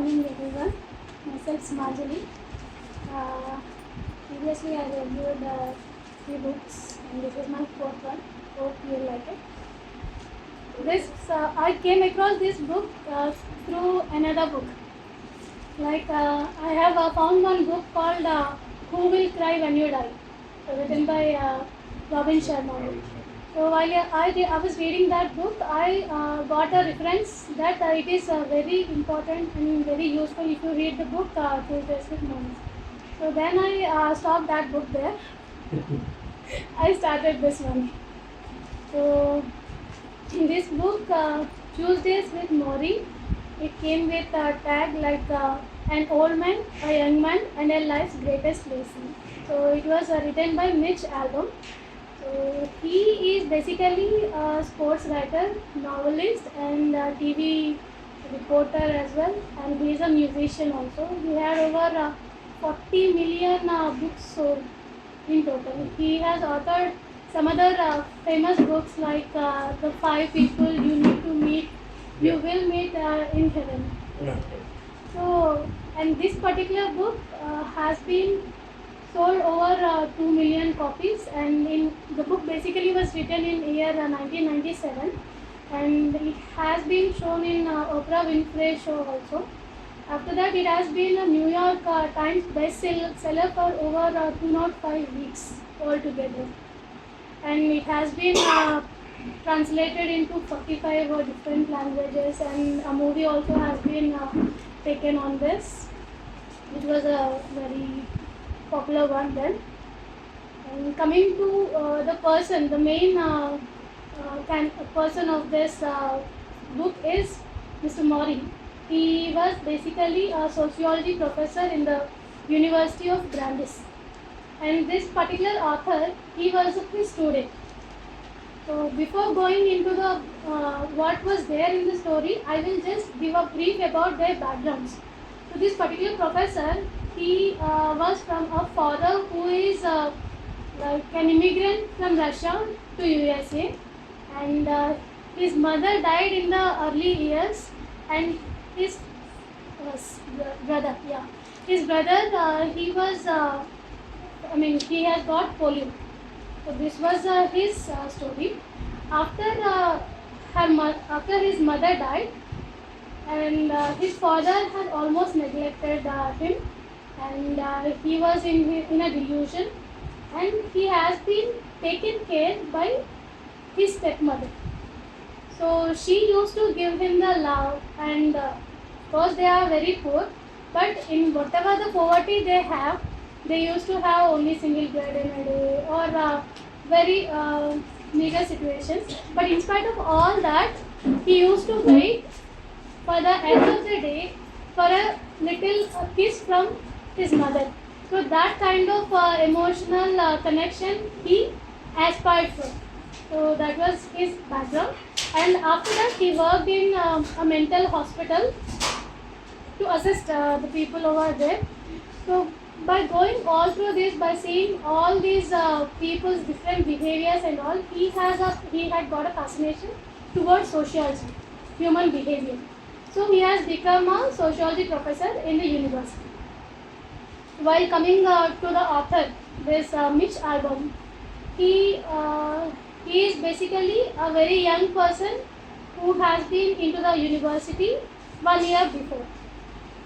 morning everyone. Myself Smarjali. Previously I reviewed 3 books and this is my 4th one. Hope you like it. I came across this book through another book. I have found one book called Who Will Cry When You Die, written by Robin Sharma. So while I was reading that book, I got a reference that it is very important and very useful if you read the book through specific moments. So then I stopped that book there. I started this one. So in this book, Tuesdays with Maury, it came with a tag like an old man, a young man, and a life's greatest lesson. So it was written by Mitch Albom. So he is basically a sports writer, novelist, and TV reporter as well, and he is a musician also. He had over 40 million books sold in total. He has authored some other famous books like The 5 People You Need to Meet, You Will Meet in Heaven. So, and this particular book has been sold over 2 million copies, and the book basically was written in year 1997, and it has been shown in Oprah Winfrey show also. After that, it has been a New York Times bestseller for over 205 weeks altogether, and it has been translated into 45 different languages, and a movie also has been taken on this, which was a very popular one then. And coming to the main person of this book is Mr. Maury. He was basically a sociology professor in the University of Brandeis. And this particular author, he was his student. So before going into the what was there in the story, I will just give a brief about their backgrounds. So this particular professor, he was from a father who is like an immigrant from Russia to USA, and his mother died in the early years, and his brother, he was, he has got polio. So this was his story. After his mother died, and his father had almost neglected him, and he was in a delusion, and he has been taken care by his stepmother. So she used to give him the love, and of course they are very poor, but in whatever the poverty they have, they used to have only single bread in a day, or very meager situations. But in spite of all that, he used to wait for the end of the day for a little kiss from his mother. So that kind of emotional connection he aspired for. So that was his background. And after that, he worked in a mental hospital to assist the people over there. So by going all through this, by seeing all these people's different behaviors and all, he had got a fascination towards sociology, human behavior. So he has become a sociology professor in the university. While coming to the author, this Mitch Albom, he is basically a very young person who has been into the university 1 year before.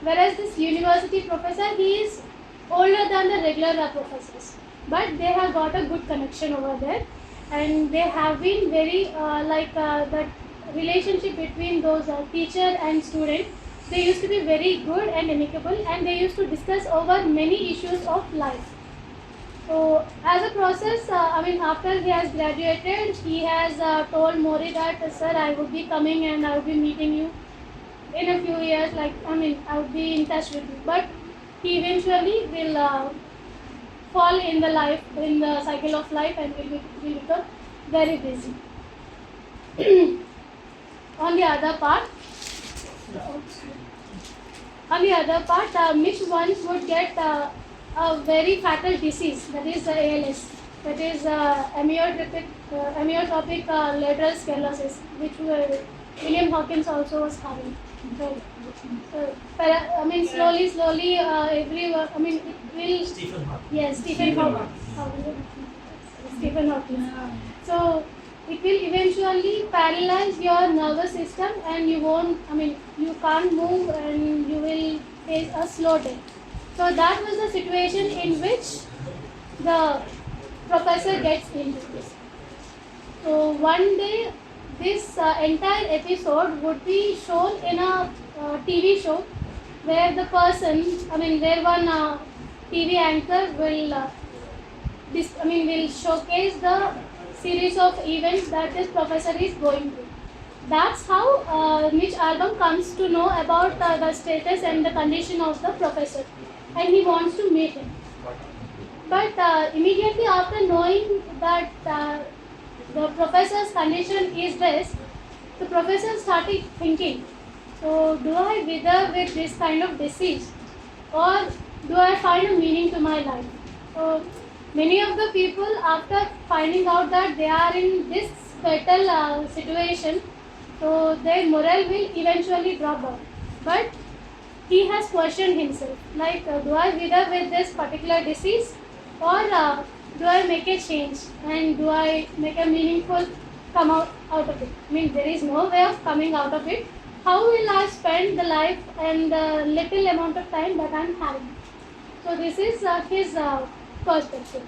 Whereas this university professor, he is older than the regular professors, but they have got a good connection over there, and they have been very the relationship between those teacher and student, they used to be very good and amicable, and they used to discuss over many issues of life. So as a process, after he has graduated, he has told Maury that, sir, I would be coming and I would be meeting you in a few years, I would be in touch with you. But he eventually will fall in the cycle of life, and will become very busy. On the other part, Mitch once would get a very fatal disease, that is ALS, that is amyotrophic lateral sclerosis, which William Hawkins also was having. Slowly, everyone. It will. Stephen Hawking. Yes, Stephen Hawking. Stephen Hawking. So it will eventually paralyze your nervous system, and you won't. You can't move, and you will face a slow death. So that was the situation in which the professor gets into this. So one day, this entire episode would be shown in a TV show where the person, where one TV anchor will showcase the series of events that this professor is going through. That's how Mitch Albom comes to know about the status and the condition of the professor, and he wants to meet him. But immediately after knowing that the professor's condition is this, the professor started thinking, so do I wither with this kind of disease, or do I find a meaning to my life? So many of the people, after finding out that they are in this fatal situation, so their morale will eventually drop down. But he has questioned himself, like, do I wither with this particular disease, or do I make a change, and do I make a meaningful come out of it? There is no way of coming out of it. How will I spend the life and the little amount of time that I am having? So this is his perspective.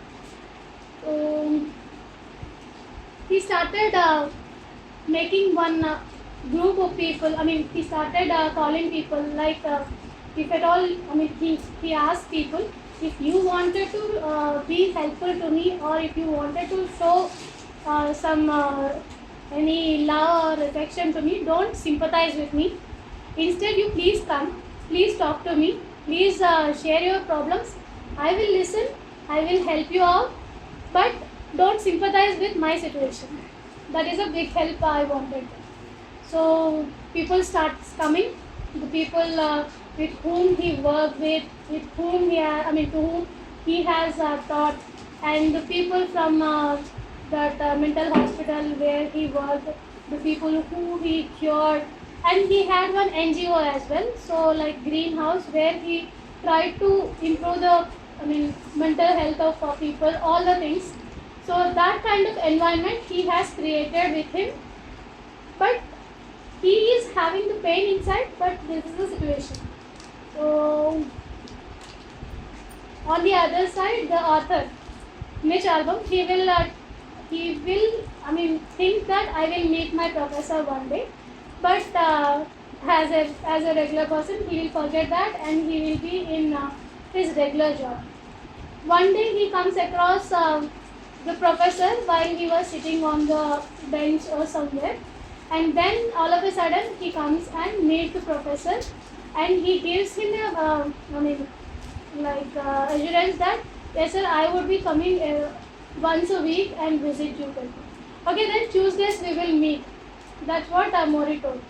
He started making one group of people. He started calling people, like, if at all, he asked people, if you wanted to be helpful to me, or if you wanted to show any love or affection to me, don't sympathize with me. Instead, you please come, please talk to me, please share your problems. I will listen, I will help you out, but don't sympathize with my situation. That is a big help I wanted. So people start coming, the people with whom he worked with whom to whom he has taught, and the people from that mental hospital where he worked, the people who he cured, and he had one NGO as well. So like Greenhouse, where he tried to improve the mental health of people, all the things. So that kind of environment he has created with him, but he is having the pain inside, but this is the situation. So on the other side, the author, Mitch Albom, he will think that I will meet my professor one day, but as a regular person, he will forget that, and he will be in his regular job. One day he comes across the professor while he was sitting on the bench or somewhere, and then all of a sudden he comes and meets the professor, and he gives him a assurance that, yes sir, I would be coming once a week and visit you. Okay, then Tuesdays we will meet. That's what Mori told.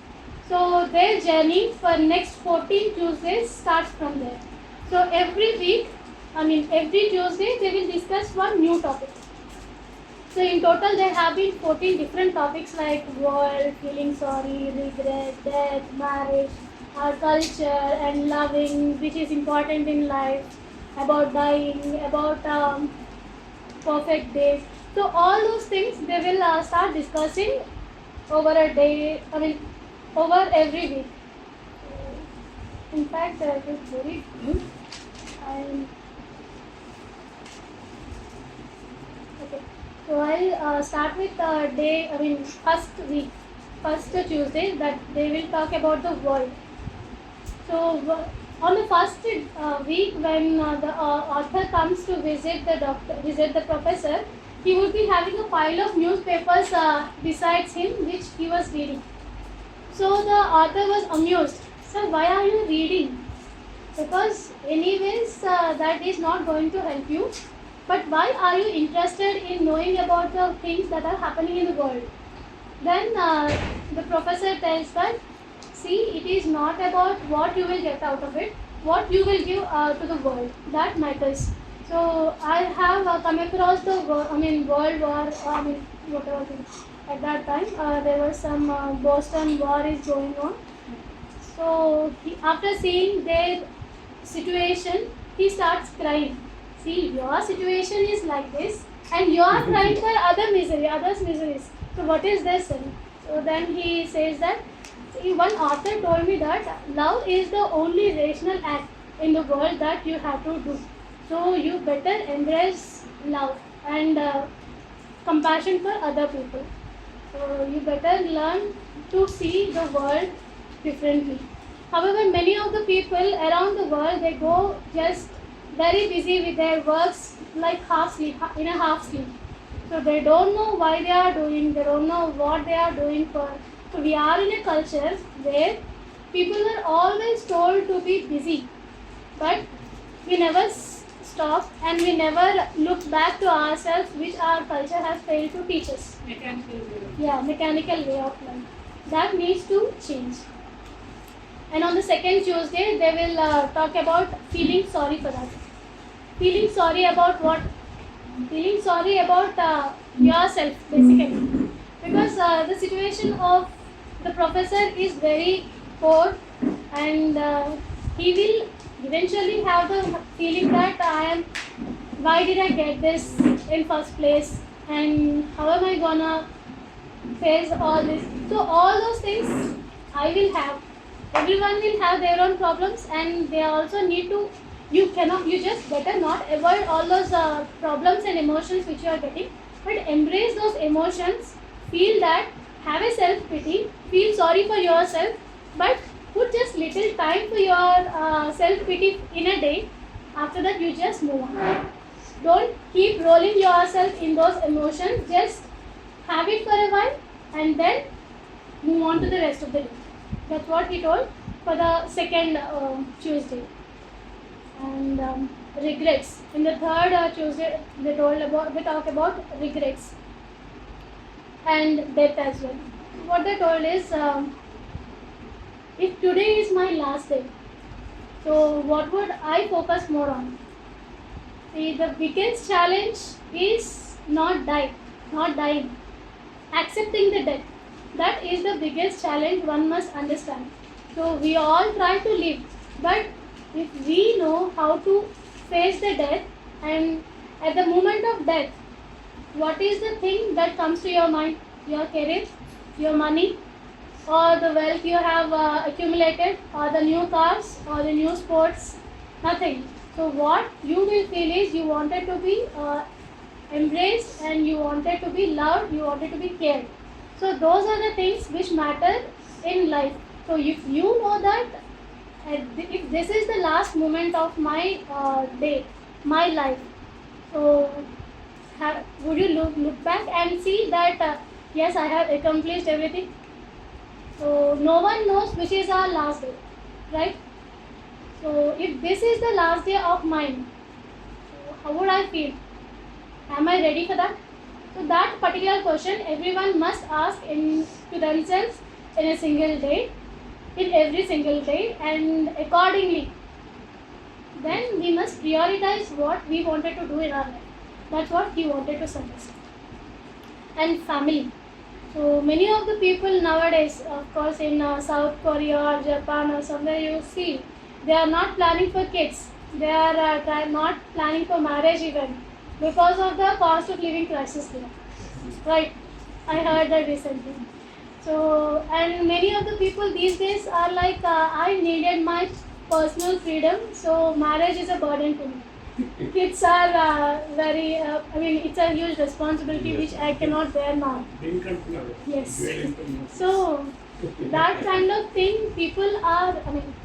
So their journey for next 14 Tuesdays starts from there. So every week, every Tuesday they will discuss one new topic. So in total there have been 14 different topics like world, feeling sorry, regret, death, marriage, our culture, and loving, which is important in life, about dying, about perfect days. So all those things they will start discussing over a day, over every week. In fact, it is very good. Okay. So I'll start with first Tuesday, that they will talk about the world. So on the first week, when the author comes to visit the professor, he would be having a pile of newspapers besides him, which he was reading. So the author was amused. Sir, why are you reading? Because anyways, that is not going to help you. But why are you interested in knowing about the things that are happening in the world? Then the professor tells that, see, it is not about what you will get out of it, what you will give to the world, that matters. So I have come across the World War, whatever thing. At that time, there was some Boston War is going on. So So after seeing their situation, he starts crying. See, your situation is like this, and you are crying for others' miseries. So what is this then? So then he says that, see, one author told me that love is the only rational act in the world that you have to do. So you better embrace love and compassion for other people. So you better learn to see the world differently. However, many of the people around the world, they go just very busy with their works, like half sleep, in a half sleep. So they don't know why they are doing, they don't know what they are doing for. So we are in a culture where people are always told to be busy, but we never stop and we never look back to ourselves, which our culture has failed to teach us. Mechanical way of life. That needs to change. And on the second Tuesday, they will talk about feeling sorry for that. Feeling sorry about what? Feeling sorry about yourself, basically. Because the situation of the professor is very poor, and he will eventually have the feeling that why did I get this in first place, and how am I gonna face all this? So all those things I will have. Everyone will have their own problems, and they also need to. You just better not avoid all those problems and emotions which you are getting, but embrace those emotions. Feel that, have a self pity, feel sorry for yourself, but put just little time for your self pity in a day. After that, you just move on. Don't keep rolling yourself in those emotions. Just have it for a while and then move on to the rest of the day. That's what he told for the second Tuesday. And regrets. In the third Tuesday, they talk about regrets and death as well. What they told is, if today is my last day, so what would I focus more on? See, the biggest challenge is not dying, accepting the death. That is the biggest challenge one must understand. So we all try to live, but if we know how to face the death, and at the moment of death, what is the thing that comes to your mind? Your career, your money, or the wealth you have accumulated, or the new cars, or the new sports? Nothing. So what you will feel is you wanted to be embraced, and you wanted to be loved, you wanted to be cared. So those are the things which matter in life. So if you know that if this is the last moment of my day, my life, so would you look back and see that yes, I have accomplished everything? So no one knows which is our last day, right? So if this is the last day of mine, so how would I feel? Am I ready for that? So that particular question everyone must ask to themselves in a single day, in every single day, and accordingly, then we must prioritize what we wanted to do in our life. That's what he wanted to suggest. And family. So many of the people nowadays, of course, in South Korea or Japan or somewhere, you see, they are not planning for kids. They are not planning for marriage even, because of the cost of living crisis there. Right? I heard that recently. So, and many of the people these days are like, I needed my personal freedom, so marriage is a burden to me. Kids are it's a huge responsibility which I cannot bear now. Yes. So, that kind of thing, people are,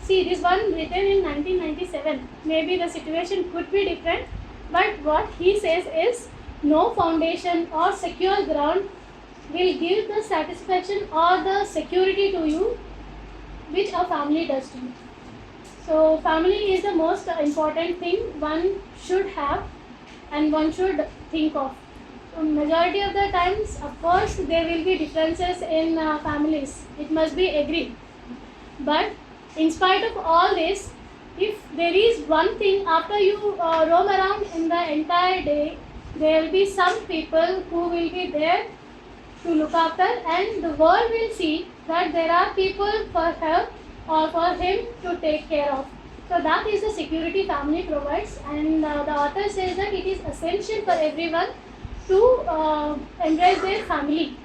see, this one written in 1997. Maybe the situation could be different, but what he says is, no foundation or secure ground will give the satisfaction or the security to you which a family does to you. So family is the most important thing one should have and one should think of. So majority of the times, of course, there will be differences in families. It must be agreed. But in spite of all this, if there is one thing, after you roam around in the entire day, there will be some people who will be there to look after, and the world will see that there are people for help, or for him to take care of. So that is the security family provides, and the author says that it is essential for everyone to embrace their family.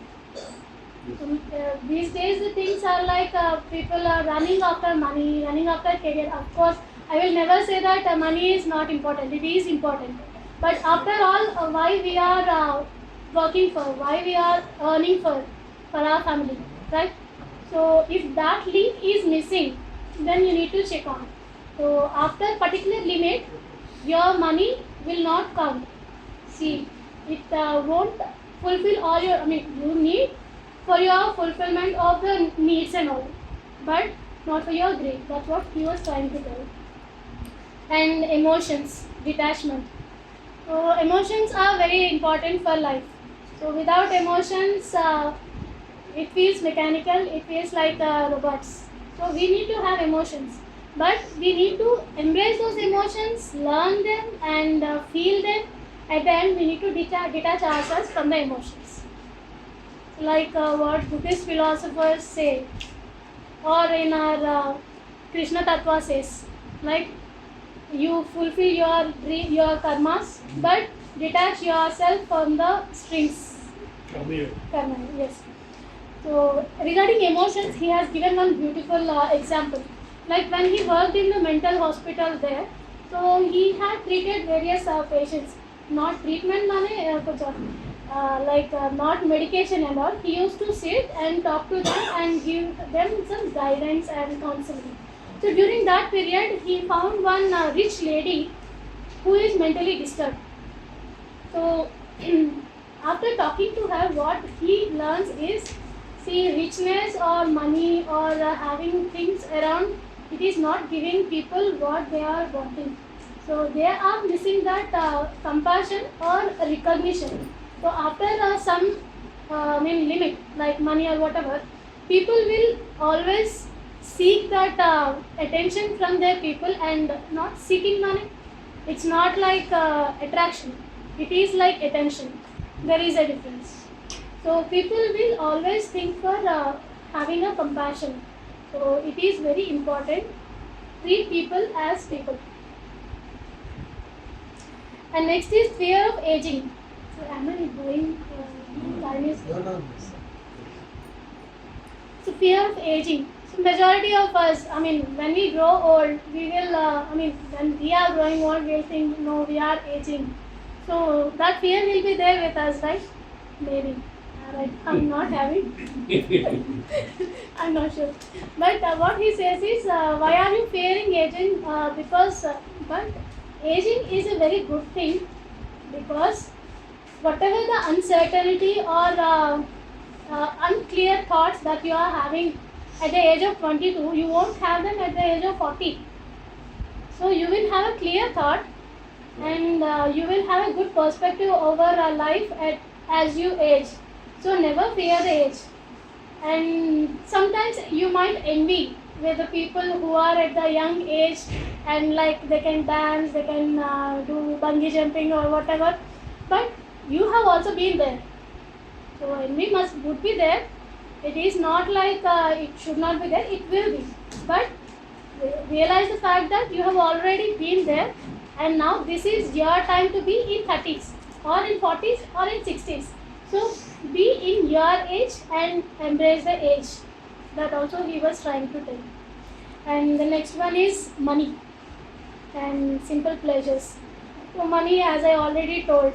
These days the things are like people are running after money, running after career. Of course, I will never say that money is not important. It is important. But after all, why we are working for, why we are earning for our family, right? So if that link is missing, then you need to check on. So after particular limit, your money will not count. See, it won't fulfill all your. I mean, you need for your fulfillment of the needs and all, but not for your greed. That's what he was trying to tell. And emotions, detachment. So emotions are very important for life. So without emotions, it feels mechanical. It feels like robots. So we need to have emotions, but we need to embrace those emotions, learn them, and feel them. At the end, we need to detach ourselves from the emotions. Like what Buddhist philosophers say, or in our Krishna Tattva says, like you fulfill your your karmas, but detach yourself from the strings. Karma, yes. So regarding emotions, he has given one beautiful example. Like when he worked in the mental hospital there, so he had treated various patients. Not treatment mane, not medication and all. He used to sit and talk to them and give them some guidance and counseling. So during that period, he found one rich lady who is mentally disturbed. So after talking to her, what he learns is, see, richness or money or having things around, it is not giving people what they are wanting. So they are missing that compassion or recognition. So after some limit, like money or whatever, people will always seek that attention from their people and not seeking money. It's not like attraction. It is like attention. There is a difference. So people will always think for having a compassion. So it is very important. Treat people as people. And next is fear of aging. So am I going? Time is. So fear of aging. So majority of us, I mean, when we grow old, we will. When we are growing old, we'll think, no, we are aging. So that fear will be there with us, right? Maybe. Right. I'm not having. I'm not sure. But what he says is, why are you fearing aging? But aging is a very good thing, because whatever the uncertainty or unclear thoughts that you are having at the age of 22, you won't have them at the age of 40. So you will have a clear thought, and you will have a good perspective over life as you age. So never fear the age. And sometimes you might envy with the people who are at the young age and like they can dance, they can do bungee jumping or whatever. But you have also been there. So envy would be there. It is not like it should not be there. It will be. But realize the fact that you have already been there, and now this is your time to be in 30s or in 40s or in 60s. So be in your age and embrace the age. That also he was trying to tell. And the next one is money and simple pleasures. So money, as I already told,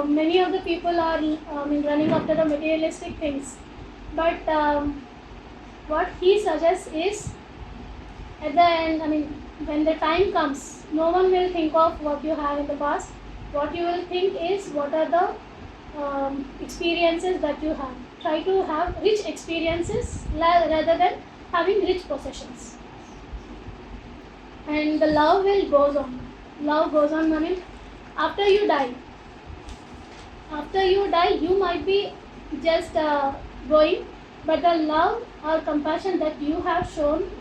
many of the people are running after the materialistic things. But what he suggests is, at the end, when the time comes, no one will think of what you have in the past. What you will think is, what are the experiences that you have. Try to have rich experiences rather than having rich possessions. And the love will goes on. Love goes on, after you die. After you die, you might be just going, but the love or compassion that you have shown,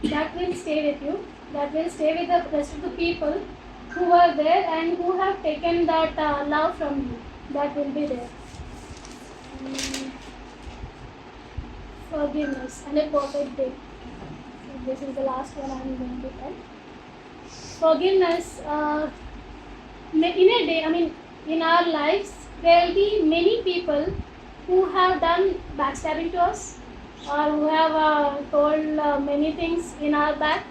that will stay with you. That will stay with the rest of the people who were there and who have taken that love from you. That will be there. Forgiveness and a perfect day. this is the last one I'm going to tell. Forgiveness. In a day, in our lives, there will be many people who have done backstabbing to us, or who have told many things in our back.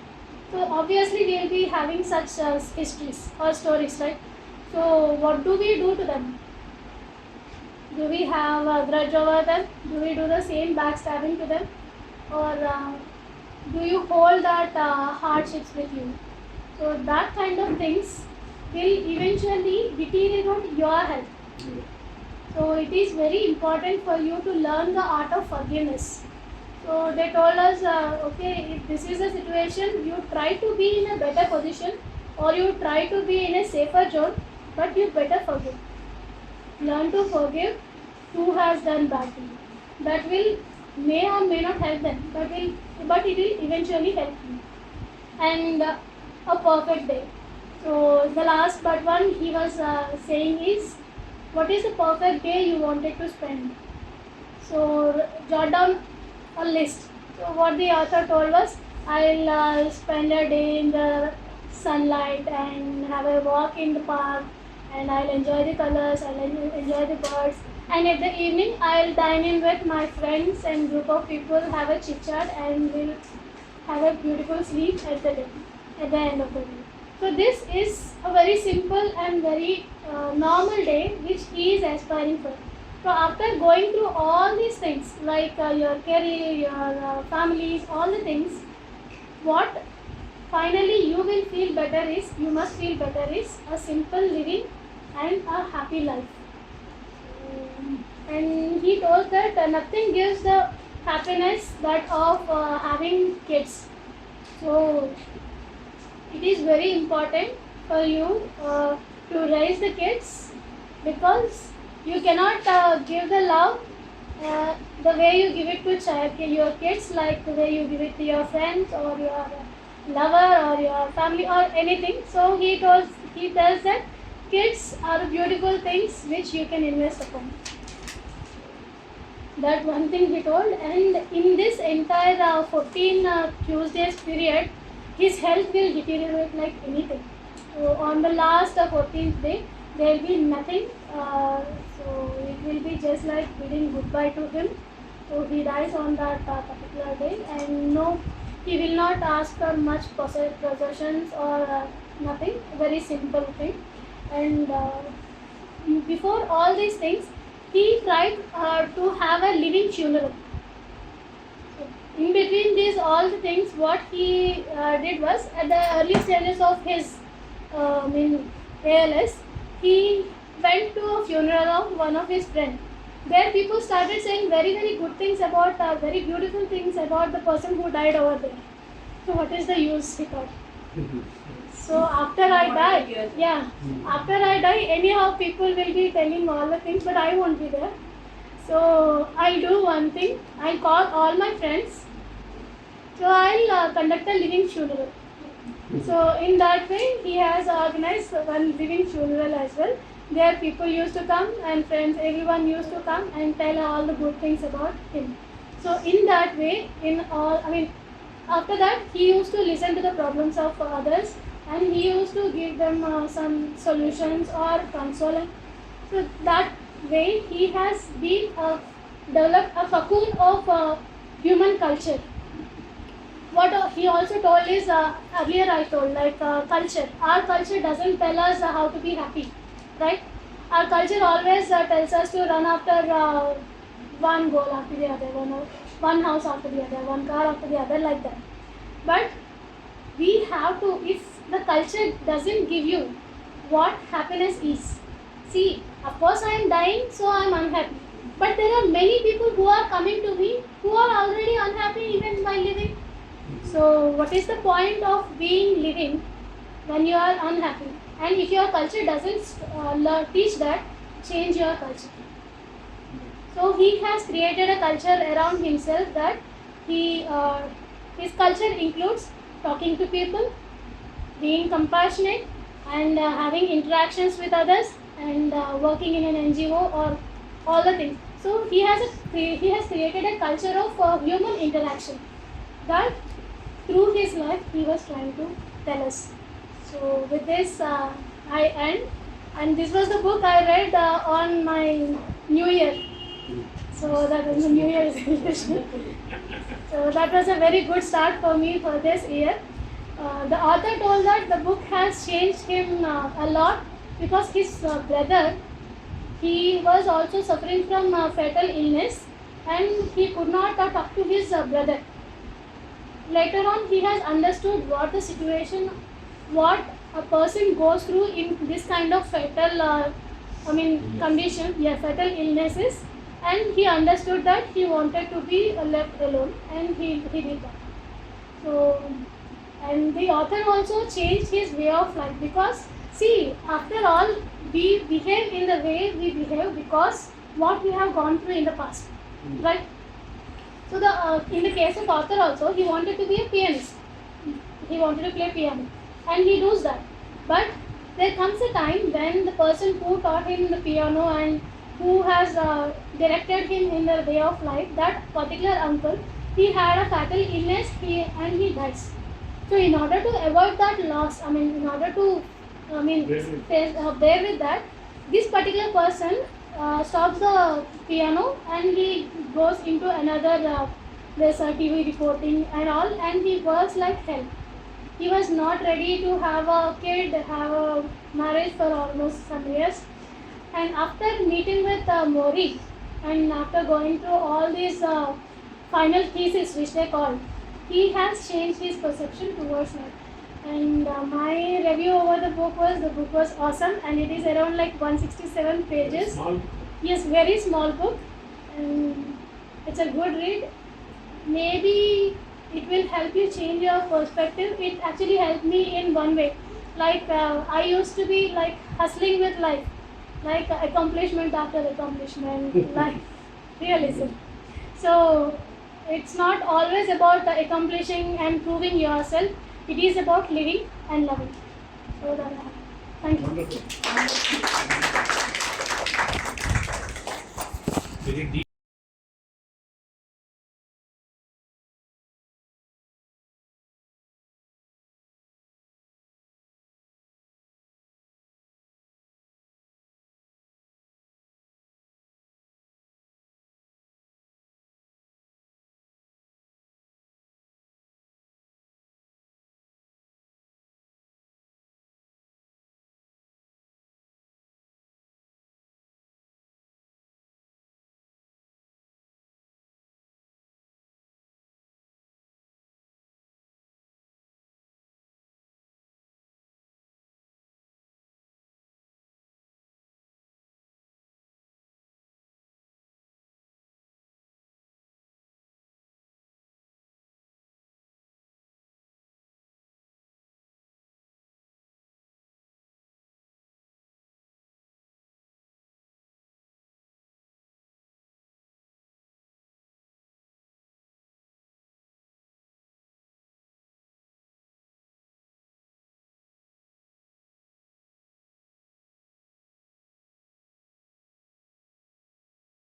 So obviously we will be having such histories or stories, right? So what do we do to them? Do we have a grudge over them? Do we do the same backstabbing to them? Or do you hold that hardships with you? So that kind of things will eventually deteriorate your health. So it is very important for you to learn the art of forgiveness. So they told us, okay, if this is a situation, you try to be in a better position, or you try to be in a safer zone, but you better forgive. Learn to forgive who has done bad to you. That will may or may not help them, but it will eventually help you. And a perfect day. So the last but one he was saying is, what is the perfect day you wanted to spend? So jot down a list. So what the author told was, I'll spend a day in the sunlight and have a walk in the park, and I'll enjoy the colors, I'll enjoy the birds, and at the evening I'll dine in with my friends and group of people, have a chit chat, and we'll have a beautiful sleep at the end of the day. So this is a very simple and very normal day which he is aspiring for. So after going through all these things, like your career, your families, all the things, what finally you will feel better is, you must feel better is a simple living and a happy life. And he told that nothing gives the happiness that of having kids. So it is very important for you to raise the kids, because you cannot give the love the way you give it to your kids, like the way you give it to your friends or your lover or your family or anything. So he tells that kids are beautiful things which you can invest upon. That one thing he told. And in this entire 14 Tuesdays period, his health will deteriorate like anything. So on the last 14th day, there will be nothing. So it will be just like bidding goodbye to him. So he dies on that particular day, and no, he will not ask for much possessions or nothing. Very simple thing. And before all these things, he tried to have a living funeral. In between these all the things, what he did was, at the early stages of his ALS, he went to a funeral of one of his friends. There people started saying very, very good things about, very beautiful things about the person who died over there. So what is the use, he thought. So after I die, anyhow people will be telling all the things, but I won't be there. So I'll do one thing, I'll call all my friends. So I'll conduct a living funeral. So in that way, he has organized one living funeral as well. There people used to come, and friends, everyone used to come and tell all the good things about him. So in that way, after that, he used to listen to the problems of others, and he used to give them some solutions or console. So that way, he has been developed a cocoon of human culture. What he also told is, earlier I told, like culture. Our culture doesn't tell us how to be happy, right? Our culture always tells us to run after one goal after the other, one house after the other, one car after the other, like that. But we have to, if the culture doesn't give you what happiness is. See, of course I am dying, so I am unhappy. But there are many people who are coming to me who are already unhappy even by living. So what is the point of being living when you are unhappy? And if your culture doesn't teach that, change your culture. So he has created a culture around himself that his culture includes talking to people, being compassionate, and having interactions with others, and working in an NGO or all the things. So he has created a culture of human interaction that through his life he was trying to tell us. So with this I end, and this was the book I read on my New Year. So that was the New Year resolution. So that was a very good start for me for this year. The author told that the book has changed him a lot because his brother, he was also suffering from fatal illness, and he could not talk to his brother. Later on, he has understood what the situation, what a person goes through in this kind of fatal, condition, fatal illnesses, and he understood that he wanted to be left alone, and he did that. So, and the author also changed his way of life because, see, after all, we behave in the way we behave because what we have gone through in the past, right? So in the case of author also, he wanted to be a pianist. He wanted to play piano, and he does that. But there comes a time when the person who taught him the piano and who has directed him in the way of life, that particular uncle, he had a fatal illness, and he dies. So in order to avoid that loss, in order to bear with that, this particular person stops the piano and he goes into another this TV reporting and all, and he works like hell. He was not ready to have a kid, have a marriage for almost some years. And after meeting with Mori, and after going through all these final thesis which they call, he has changed his perception towards life. And my review over the book was awesome, and it is around like 167 pages. Small. Yes, very small book, and it's a good read. Maybe it will help you change your perspective. It actually helped me in one way. Like I used to be like hustling with life, like accomplishment after accomplishment, like realism. So it's not always about accomplishing and proving yourself. It is about living and loving. So that thank you. Wonderful. Very deep.